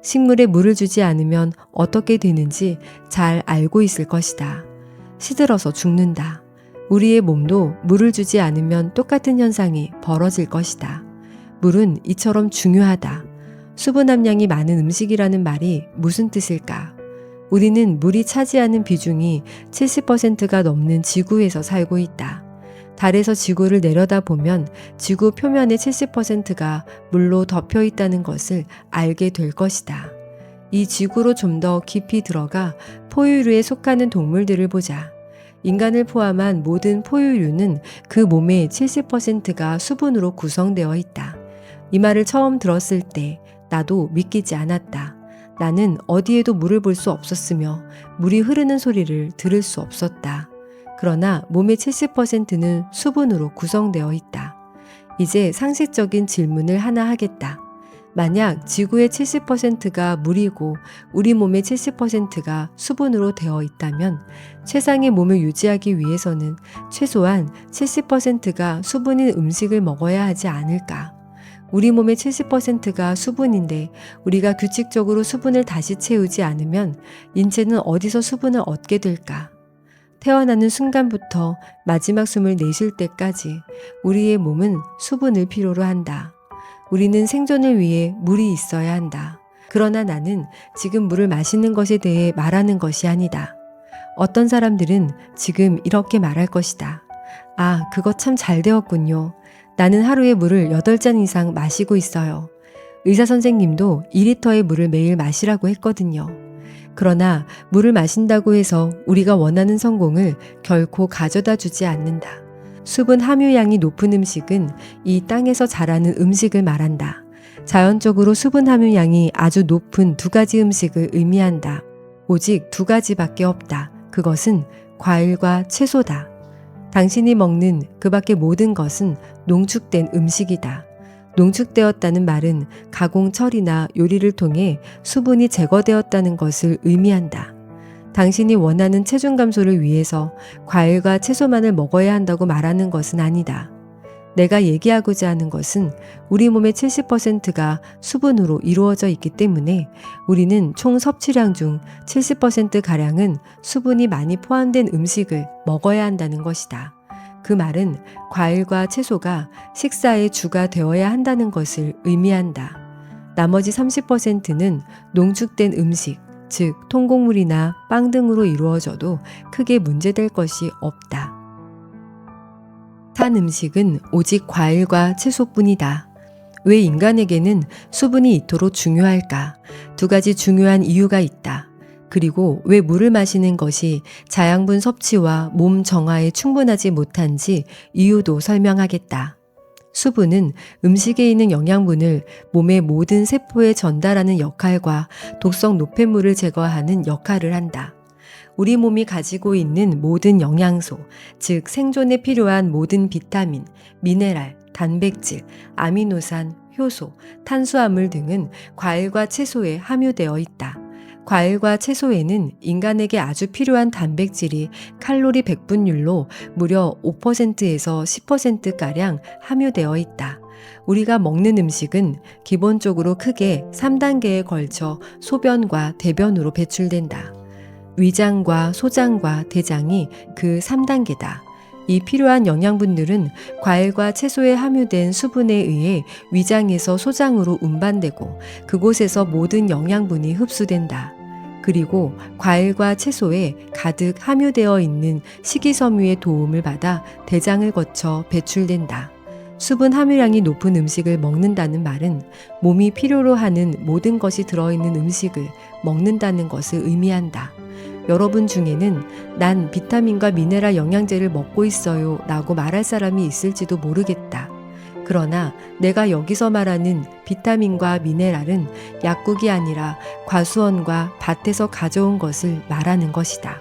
식물에 물을 주지 않으면 어떻게 되는지 잘 알고 있을 것이다. 시들어서 죽는다. 우리의 몸도 물을 주지 않으면 똑같은 현상이 벌어질 것이다. 물은 이처럼 중요하다. 수분 함량이 많은 음식이라는 말이 무슨 뜻일까? 우리는 물이 차지하는 비중이 70%가 넘는 지구에서 살고 있다. 달에서 지구를 내려다보면 지구 표면의 70%가 물로 덮여 있다는 것을 알게 될 것이다. 이 지구로 좀 더 깊이 들어가 포유류에 속하는 동물들을 보자. 인간을 포함한 모든 포유류는 그 몸의 70%가 수분으로 구성되어 있다. 이 말을 처음 들었을 때 나도 믿기지 않았다. 나는 어디에도 물을 볼 수 없었으며 물이 흐르는 소리를 들을 수 없었다. 그러나 몸의 70%는 수분으로 구성되어 있다. 이제 상식적인 질문을 하나 하겠다. 만약 지구의 70%가 물이고 우리 몸의 70%가 수분으로 되어 있다면 최상의 몸을 유지하기 위해서는 최소한 70%가 수분인 음식을 먹어야 하지 않을까? 우리 몸의 70%가 수분인데 우리가 규칙적으로 수분을 다시 채우지 않으면 인체는 어디서 수분을 얻게 될까? 태어나는 순간부터 마지막 숨을 내쉴 때까지 우리의 몸은 수분을 필요로 한다. 우리는 생존을 위해 물이 있어야 한다. 그러나 나는 지금 물을 마시는 것에 대해 말하는 것이 아니다. 어떤 사람들은 지금 이렇게 말할 것이다. 아, 그거 참 잘 되었군요. 나는 하루에 물을 8잔 이상 마시고 있어요. 의사 선생님도 2리터의 물을 매일 마시라고 했거든요. 그러나 물을 마신다고 해서 우리가 원하는 성공을 결코 가져다 주지 않는다. 수분 함유량이 높은 음식은 이 땅에서 자라는 음식을 말한다. 자연적으로 수분 함유량이 아주 높은 두 가지 음식을 의미한다. 오직 두 가지밖에 없다. 그것은 과일과 채소다. 당신이 먹는 그 밖의 모든 것은 농축된 음식이다. 농축되었다는 말은 가공 처리나 요리를 통해 수분이 제거되었다는 것을 의미한다. 당신이 원하는 체중 감소를 위해서 과일과 채소만을 먹어야 한다고 말하는 것은 아니다. 내가 얘기하고자 하는 것은 우리 몸의 70%가 수분으로 이루어져 있기 때문에 우리는 총 섭취량 중 70%가량은 수분이 많이 포함된 음식을 먹어야 한다는 것이다. 그 말은 과일과 채소가 식사의 주가 되어야 한다는 것을 의미한다. 나머지 30%는 농축된 음식, 즉 통곡물이나 빵 등으로 이루어져도 크게 문제될 것이 없다. 산 음식은 오직 과일과 채소뿐이다. 왜 인간에게는 수분이 이토록 중요할까? 두 가지 중요한 이유가 있다. 그리고 왜 물을 마시는 것이 자양분 섭취와 몸 정화에 충분하지 못한지 이유도 설명하겠다. 수분은 음식에 있는 영양분을 몸의 모든 세포에 전달하는 역할과 독성 노폐물을 제거하는 역할을 한다. 우리 몸이 가지고 있는 모든 영양소, 즉 생존에 필요한 모든 비타민, 미네랄, 단백질, 아미노산, 효소, 탄수화물 등은 과일과 채소에 함유되어 있다. 과일과 채소에는 인간에게 아주 필요한 단백질이 칼로리 100분율로 무려 5%에서 10%가량 함유되어 있다. 우리가 먹는 음식은 기본적으로 크게 3단계에 걸쳐 소변과 대변으로 배출된다. 위장과 소장과 대장이 그 3단계다. 이 필요한 영양분들은 과일과 채소에 함유된 수분에 의해 위장에서 소장으로 운반되고 그곳에서 모든 영양분이 흡수된다. 그리고 과일과 채소에 가득 함유되어 있는 식이섬유의 도움을 받아 대장을 거쳐 배출된다. 수분 함유량이 높은 음식을 먹는다는 말은 몸이 필요로 하는 모든 것이 들어있는 음식을 먹는다는 것을 의미한다. 여러분 중에는 난 비타민과 미네랄 영양제를 먹고 있어요 라고 말할 사람이 있을지도 모르겠다. 그러나 내가 여기서 말하는 비타민과 미네랄은 약국이 아니라 과수원과 밭에서 가져온 것을 말하는 것이다.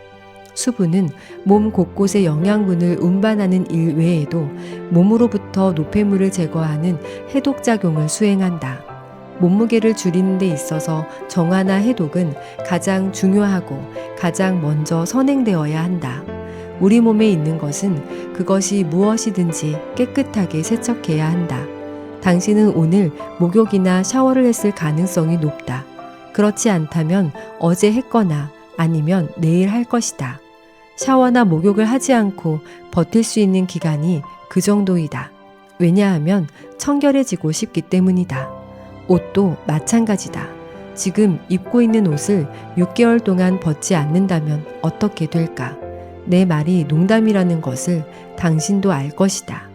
수분은 몸 곳곳에 영양분을 운반하는 일 외에도 몸으로부터 노폐물을 제거하는 해독작용을 수행한다. 몸무게를 줄이는 데 있어서 정화나 해독은 가장 중요하고 가장 먼저 선행되어야 한다. 우리 몸에 있는 것은 그것이 무엇이든지 깨끗하게 세척해야 한다. 당신은 오늘 목욕이나 샤워를 했을 가능성이 높다. 그렇지 않다면 어제 했거나 아니면 내일 할 것이다. 샤워나 목욕을 하지 않고 버틸 수 있는 기간이 그 정도이다. 왜냐하면 청결해지고 싶기 때문이다. 옷도 마찬가지다. 지금 입고 있는 옷을 6개월 동안 벗지 않는다면 어떻게 될까? 내 말이 농담이라는 것을 당신도 알 것이다.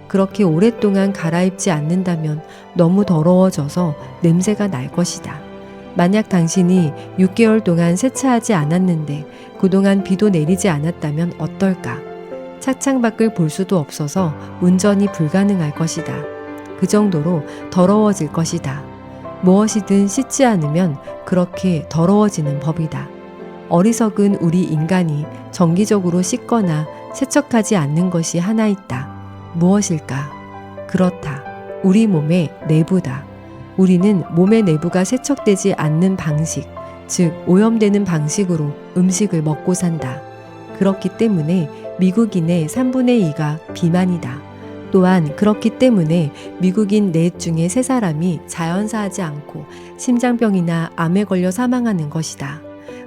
그렇게 오랫동안 갈아입지 않는다면 너무 더러워져서 냄새가 날 것이다. 만약 당신이 6개월 동안 세차하지 않았는데 그동안 비도 내리지 않았다면 어떨까? 차창 밖을 볼 수도 없어서 운전이 불가능할 것이다. 그 정도로 더러워질 것이다. 무엇이든 씻지 않으면 그렇게 더러워지는 법이다. 어리석은 우리 인간이 정기적으로 씻거나 세척하지 않는 것이 하나 있다. 무엇일까? 그렇다. 우리 몸의 내부다. 우리는 몸의 내부가 세척되지 않는 방식, 즉 오염되는 방식으로 음식을 먹고 산다. 그렇기 때문에 미국인의 3분의 2가 비만이다. 또한 그렇기 때문에 미국인 넷 중에 3사람이 자연사하지 않고 심장병이나 암에 걸려 사망하는 것이다.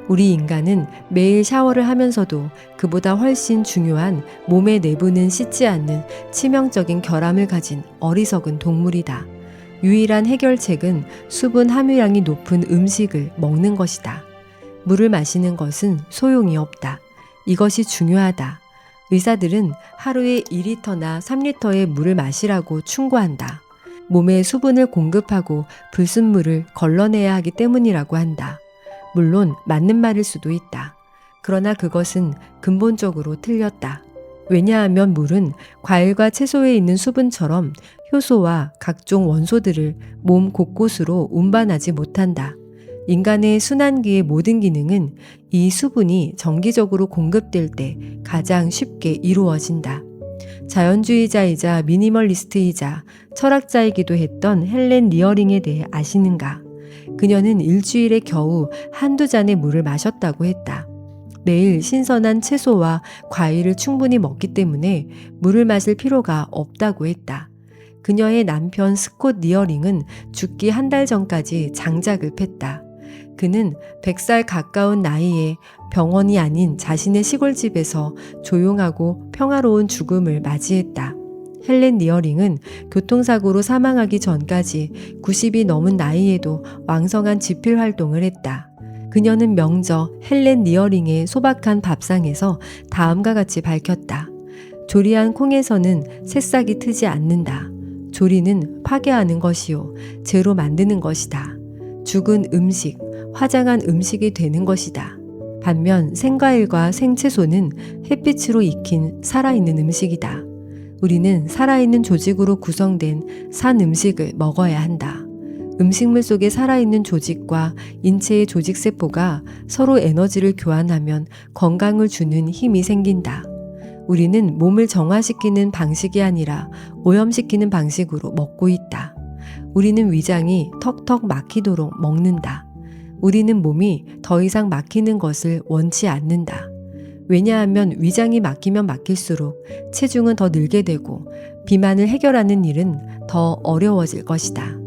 우리 인간은 매일 샤워를 하면서도 그보다 훨씬 중요한 몸의 내부는 씻지 않는 치명적인 결함을 가진 어리석은 동물이다. 유일한 해결책은 수분 함유량이 높은 음식을 먹는 것이다. 물을 마시는 것은 소용이 없다. 이것이 중요하다. 의사들은 하루에 2리터나 3리터의 물을 마시라고 충고한다. 몸에 수분을 공급하고 불순물을 걸러내야 하기 때문이라고 한다. 물론 맞는 말일 수도 있다. 그러나 그것은 근본적으로 틀렸다. 왜냐하면 물은 과일과 채소에 있는 수분처럼 효소와 각종 원소들을 몸 곳곳으로 운반하지 못한다. 인간의 순환기의 모든 기능은 이 수분이 정기적으로 공급될 때 가장 쉽게 이루어진다. 자연주의자이자 미니멀리스트이자 철학자이기도 했던 헬렌 리어링에 대해 아시는가? 그녀는 일주일에 겨우 한두 잔의 물을 마셨다고 했다. 매일 신선한 채소와 과일을 충분히 먹기 때문에 물을 마실 필요가 없다고 했다. 그녀의 남편 스콧 리어링은 죽기 한 달 전까지 장작을 팼다. 그는 100살 가까운 나이에 병원이 아닌 자신의 시골집에서 조용하고 평화로운 죽음을 맞이했다. 헬렌 리어링은 교통사고로 사망하기 전까지 90이 넘은 나이에도 왕성한 집필 활동을 했다. 그녀는 명저 헬렌 리어링의 소박한 밥상에서 다음과 같이 밝혔다. 조리한 콩에서는 새싹이 트지 않는다. 조리는 파괴하는 것이요, 재로 만드는 것이다. 죽은 음식, 화장한 음식이 되는 것이다. 반면 생과일과 생채소는 햇빛으로 익힌 살아있는 음식이다. 우리는 살아있는 조직으로 구성된 산 음식을 먹어야 한다. 음식물 속에 살아있는 조직과 인체의 조직세포가 서로 에너지를 교환하면 건강을 주는 힘이 생긴다. 우리는 몸을 정화시키는 방식이 아니라 오염시키는 방식으로 먹고 있다. 우리는 위장이 턱턱 막히도록 먹는다. 우리는 몸이 더 이상 막히는 것을 원치 않는다. 왜냐하면 위장이 막히면 막힐수록 체중은 더 늘게 되고 비만을 해결하는 일은 더 어려워질 것이다.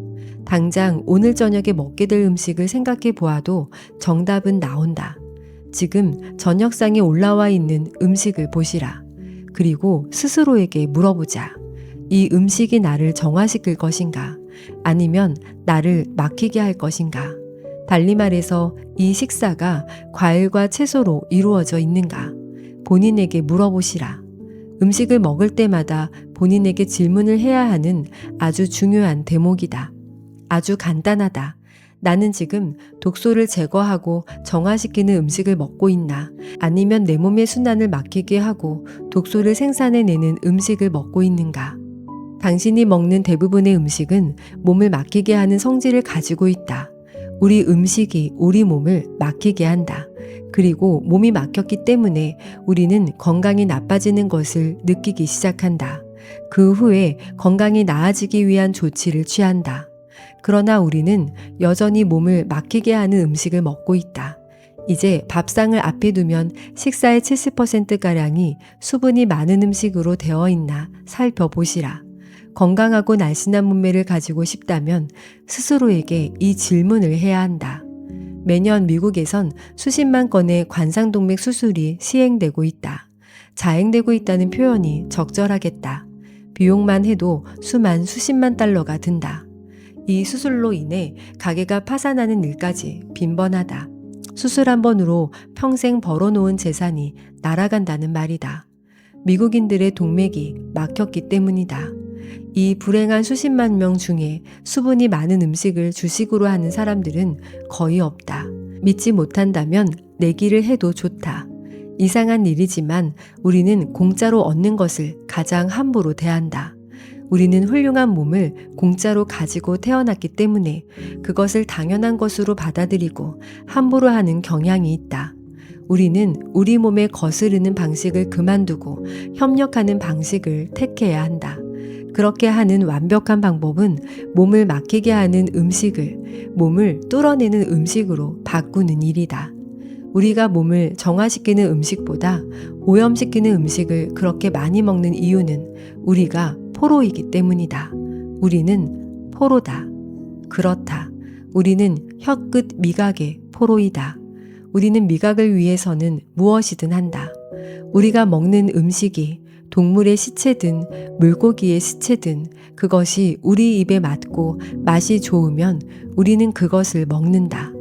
당장 오늘 저녁에 먹게 될 음식을 생각해 보아도 정답은 나온다. 지금 저녁상에 올라와 있는 음식을 보시라. 그리고 스스로에게 물어보자. 이 음식이 나를 정화시킬 것인가? 아니면 나를 막히게 할 것인가? 달리 말해서 이 식사가 과일과 채소로 이루어져 있는가? 본인에게 물어보시라. 음식을 먹을 때마다 본인에게 질문을 해야 하는 아주 중요한 대목이다. 아주 간단하다. 나는 지금 독소를 제거하고 정화시키는 음식을 먹고 있나? 아니면 내 몸의 순환을 막히게 하고 독소를 생산해내는 음식을 먹고 있는가? 당신이 먹는 대부분의 음식은 몸을 막히게 하는 성질을 가지고 있다. 우리 음식이 우리 몸을 막히게 한다. 그리고 몸이 막혔기 때문에 우리는 건강이 나빠지는 것을 느끼기 시작한다. 그 후에 건강이 나아지기 위한 조치를 취한다. 그러나 우리는 여전히 몸을 막히게 하는 음식을 먹고 있다. 이제 밥상을 앞에 두면 식사의 70%가량이 수분이 많은 음식으로 되어 있나 살펴보시라. 건강하고 날씬한 몸매를 가지고 싶다면 스스로에게 이 질문을 해야 한다. 매년 미국에선 수십만 건의 관상동맥 수술이 시행되고 있다. 자행되고 있다는 표현이 적절하겠다. 비용만 해도 수십만 달러가 든다. 이 수술로 인해 가게가 파산하는 일까지 빈번하다. 수술 한 번으로 평생 벌어놓은 재산이 날아간다는 말이다. 미국인들의 동맥이 막혔기 때문이다. 이 불행한 수십만 명 중에 수분이 많은 음식을 주식으로 하는 사람들은 거의 없다. 믿지 못한다면 내기를 해도 좋다. 이상한 일이지만 우리는 공짜로 얻는 것을 가장 함부로 대한다. 우리는 훌륭한 몸을 공짜로 가지고 태어났기 때문에 그것을 당연한 것으로 받아들이고 함부로 하는 경향이 있다. 우리는 우리 몸에 거스르는 방식을 그만두고 협력하는 방식을 택해야 한다. 그렇게 하는 완벽한 방법은 몸을 막히게 하는 음식을 몸을 뚫어내는 음식으로 바꾸는 일이다. 우리가 몸을 정화시키는 음식보다 오염시키는 음식을 그렇게 많이 먹는 이유는 우리가 포로이기 때문이다. 우리는 포로다. 그렇다. 우리는 혀끝 미각의 포로이다. 우리는 미각을 위해서는 무엇이든 한다. 우리가 먹는 음식이 동물의 시체든 물고기의 시체든 그것이 우리 입에 맞고 맛이 좋으면 우리는 그것을 먹는다.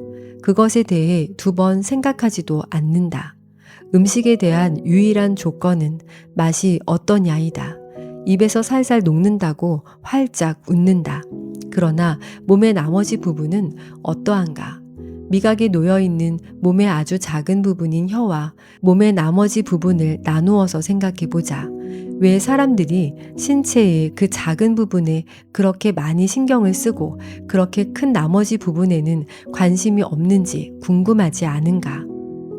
그것에 대해 두 번 생각하지도 않는다. 음식에 대한 유일한 조건은 맛이 어떠냐이다. 입에서 살살 녹는다고 활짝 웃는다. 그러나 몸의 나머지 부분은 어떠한가? 미각이 놓여있는 몸의 아주 작은 부분인 혀와 몸의 나머지 부분을 나누어서 생각해보자. 왜 사람들이 신체의 그 작은 부분에 그렇게 많이 신경을 쓰고 그렇게 큰 나머지 부분에는 관심이 없는지 궁금하지 않은가?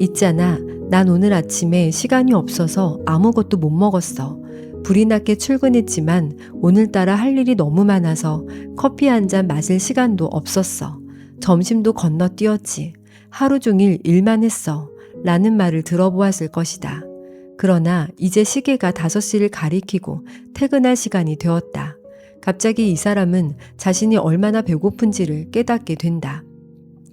있잖아, 난 오늘 아침에 시간이 없어서 아무것도 못 먹었어. 불이 났게 출근했지만 오늘따라 할 일이 너무 많아서 커피 한 잔 마실 시간도 없었어. 점심도 건너뛰었지. 하루 종일 일만 했어. 라는 말을 들어보았을 것이다. 그러나 이제 시계가 5시를 가리키고 퇴근할 시간이 되었다. 갑자기 이 사람은 자신이 얼마나 배고픈지를 깨닫게 된다.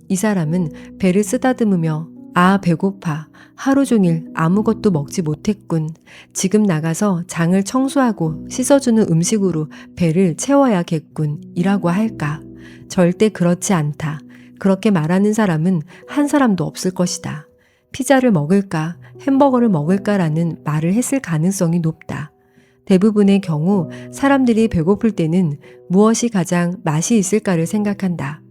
이 사람은 배를 쓰다듬으며 아, 배고파. 하루 종일 아무것도 먹지 못했군. 지금 나가서 장을 청소하고 씻어주는 음식으로 배를 채워야겠군. 이라고 할까? 절대 그렇지 않다. 그렇게 말하는 사람은 한 사람도 없을 것이다. 피자를 먹을까, 햄버거를 먹을까라는 말을 했을 가능성이 높다. 대부분의 경우 사람들이 배고플 때는 무엇이 가장 맛이 있을까를 생각한다.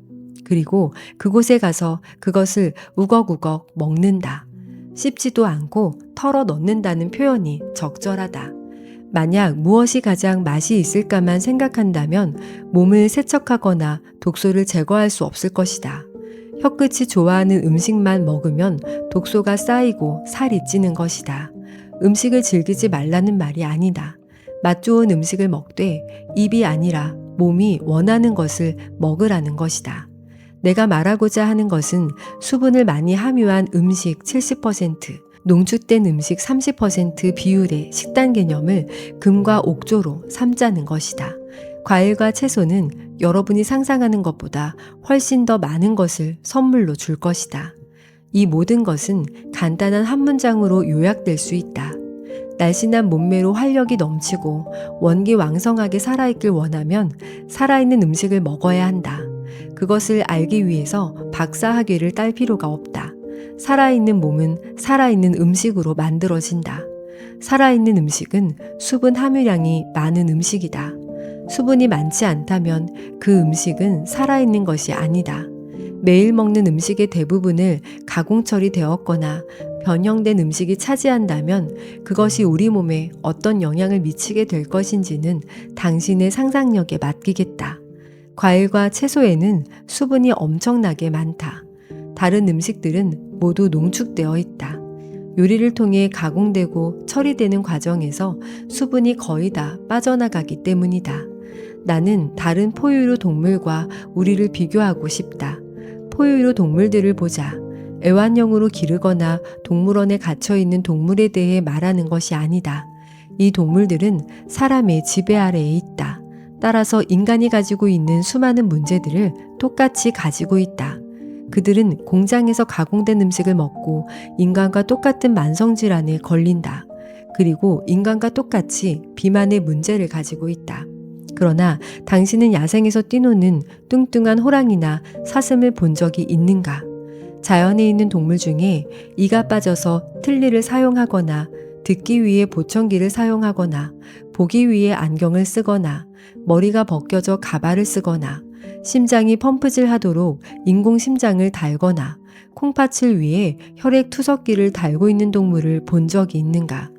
그리고 그곳에 가서 그것을 우걱우걱 먹는다. 씹지도 않고 털어 넣는다는 표현이 적절하다. 만약 무엇이 가장 맛이 있을까만 생각한다면 몸을 세척하거나 독소를 제거할 수 없을 것이다. 혀끝이 좋아하는 음식만 먹으면 독소가 쌓이고 살이 찌는 것이다. 음식을 즐기지 말라는 말이 아니다. 맛 좋은 음식을 먹되 입이 아니라 몸이 원하는 것을 먹으라는 것이다. 내가 말하고자 하는 것은 수분을 많이 함유한 음식 70%, 농축된 음식 30% 비율의 식단 개념을 금과 옥조로 삼자는 것이다. 과일과 채소는 여러분이 상상하는 것보다 훨씬 더 많은 것을 선물로 줄 것이다. 이 모든 것은 간단한 한 문장으로 요약될 수 있다. 날씬한 몸매로 활력이 넘치고 원기왕성하게 살아있길 원하면 살아있는 음식을 먹어야 한다. 그것을 알기 위해서 박사학위를 딸 필요가 없다. 살아있는 몸은 살아있는 음식으로 만들어진다. 살아있는 음식은 수분 함유량이 많은 음식이다. 수분이 많지 않다면 그 음식은 살아있는 것이 아니다. 매일 먹는 음식의 대부분을 가공 처리되었거나 변형된 음식이 차지한다면 그것이 우리 몸에 어떤 영향을 미치게 될 것인지는 당신의 상상력에 맡기겠다. 과일과 채소에는 수분이 엄청나게 많다. 다른 음식들은 모두 농축되어 있다. 요리를 통해 가공되고 처리되는 과정에서 수분이 거의 다 빠져나가기 때문이다. 나는 다른 포유류 동물과 우리를 비교하고 싶다. 포유류 동물들을 보자. 애완용으로 기르거나 동물원에 갇혀 있는 동물에 대해 말하는 것이 아니다. 이 동물들은 사람의 지배 아래에 있다. 따라서 인간이 가지고 있는 수많은 문제들을 똑같이 가지고 있다. 그들은 공장에서 가공된 음식을 먹고 인간과 똑같은 만성질환에 걸린다. 그리고 인간과 똑같이 비만의 문제를 가지고 있다. 그러나 당신은 야생에서 뛰노는 뚱뚱한 호랑이나 사슴을 본 적이 있는가? 자연에 있는 동물 중에 이가 빠져서 틀니를 사용하거나 듣기 위해 보청기를 사용하거나 보기 위해 안경을 쓰거나 머리가 벗겨져 가발을 쓰거나 심장이 펌프질 하도록 인공심장을 달거나 콩팥을 위해 혈액 투석기를 달고 있는 동물을 본 적이 있는가?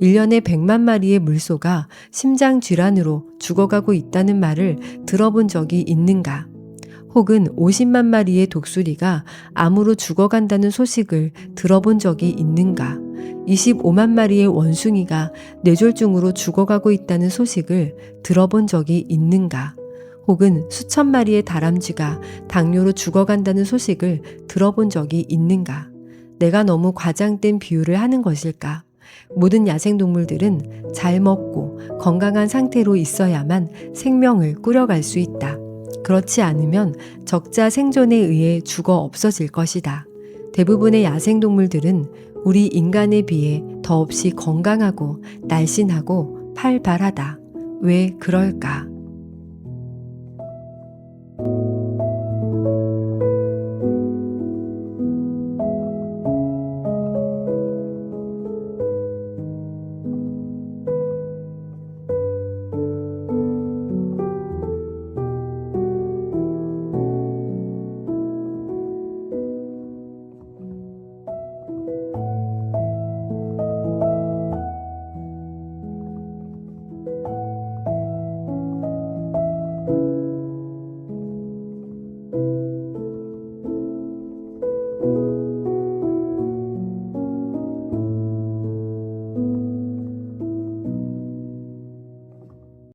1년에 100만 마리의 물소가 심장 질환으로 죽어가고 있다는 말을 들어본 적이 있는가? 혹은 50만 마리의 독수리가 암으로 죽어간다는 소식을 들어본 적이 있는가? 25만 마리의 원숭이가 뇌졸중으로 죽어가고 있다는 소식을 들어본 적이 있는가? 혹은 수천 마리의 다람쥐가 당뇨로 죽어간다는 소식을 들어본 적이 있는가? 내가 너무 과장된 비유를 하는 것일까? 모든 야생동물들은 잘 먹고 건강한 상태로 있어야만 생명을 꾸려갈 수 있다. 그렇지 않으면 적자 생존에 의해 죽어 없어질 것이다. 대부분의 야생동물들은 우리 인간에 비해 더없이 건강하고 날씬하고 활발하다. 왜 그럴까?